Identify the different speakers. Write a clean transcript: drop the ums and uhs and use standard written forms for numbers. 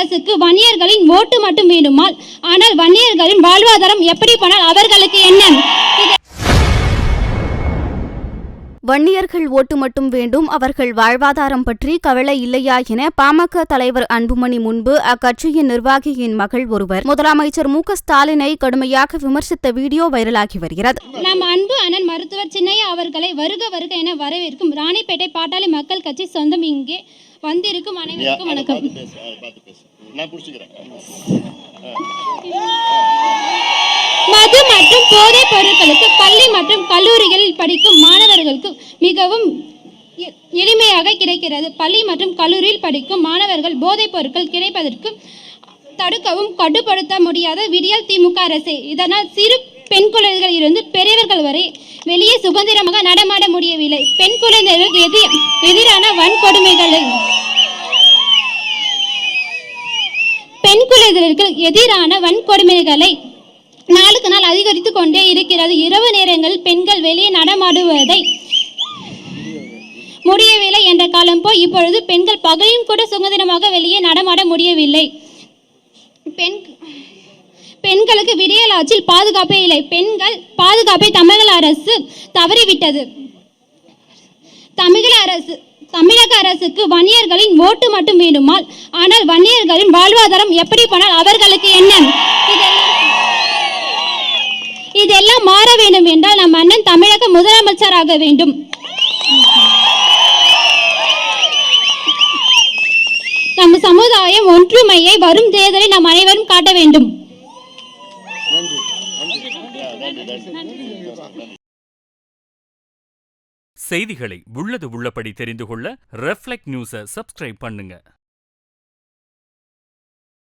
Speaker 1: அரசுக்கு வன்னியர்களின் ஓட்டு மட்டும் வேண்டுமால், ஆனால் வன்னியர்களின் வாழ்வாதாரம் எப்படி போனால் அவர்களுக்கு என்ன?
Speaker 2: வன்னியர்கள் ஓட்டு மட்டும் வேண்டும், அவர்கள் வாழ்வாதாரம் பற்றி கவலை இல்லையா என பாமக தலைவர் அன்புமணி முன்பு அக்கட்சியின் நிர்வாகியின் மகள் ஒருவர் முதலமைச்சர் மு.க.ஸ்டாலினை கடுமையாக விமர்சித்த வீடியோ வைரலாகி வருகிறது.
Speaker 1: நம் அன்பு அண்ணன் மருத்துவர் சின்னையா அவர்களை வருக வருக என வரவேற்கும் ராணிப்பேட்டை பாட்டாளி மக்கள் கட்சி சொந்தம். இங்கே வந்திருக்கும் அனைவருக்கும் வணக்கம். மது மற்றும் போதைப் பொருட்களுக்கு பள்ளி மற்றும் கல்லூரிகளில் படிக்கும் மாணவர்களுக்கு மிகவும் எளிமையாக கிடைக்கிறது. பள்ளி மற்றும் கல்லூரியில் படிக்கும் மாணவர்கள் போதைப் பொருட்கள் கிடைப்பதற்கு தடுக்கவும் கட்டுப்படுத்த முடியாத விடியல் திமுக அரசு. இதனால் சிறு பெண் குழந்தைகளில் இருந்து பெரியவர்கள் வரை வெளியே சுதந்திரமாக நடமாட முடியவில்லை. பெண் குழந்தைகளுக்கு எதிரான வன்கொடுமைகளை நாளுக்கு நாள் அதிகரித்து கொண்டே இருக்கிறது. இரவு நேரங்களில் பெண்கள் வெளியே நடமாடுவதை முடியவில்லை என்ற காலம் போய் இப்பொழுது பெண்கள் பகலிலும் கூட சுதந்திரமாக வெளியே நடமாட முடியவில்லை. பெண்களுக்கு விடியல் ஆட்சியில் பாதுகாப்பே இல்லை. பெண்கள் பாதுகாப்பை தமிழக அரசு தவறிவிட்டது. தமிழக அரசுக்கு வன்னியர்களின் ஓட்டு மட்டும் வேண்டுமால், ஆனால் வன்னியர்களின் வாழ்வாதாரம் எப்படி போனால் அவர்களுக்கு என்ன? இதெல்லாம் மாற வேண்டும் என்றால் நம் அண்ணன் தமிழக முதலமைச்சராக வேண்டும். நம் சமுதாயம் ஒற்றுமையை வரும் தேர்தலில் நாம் அனைவரும் காட்ட வேண்டும்.
Speaker 3: செய்திகளை உள்ளது உள்ளபடி தெரிந்து கொள்ள ரெஃப்ளெக்ட் நியூஸை சப்ஸ்கிரைப் பண்ணுங்க.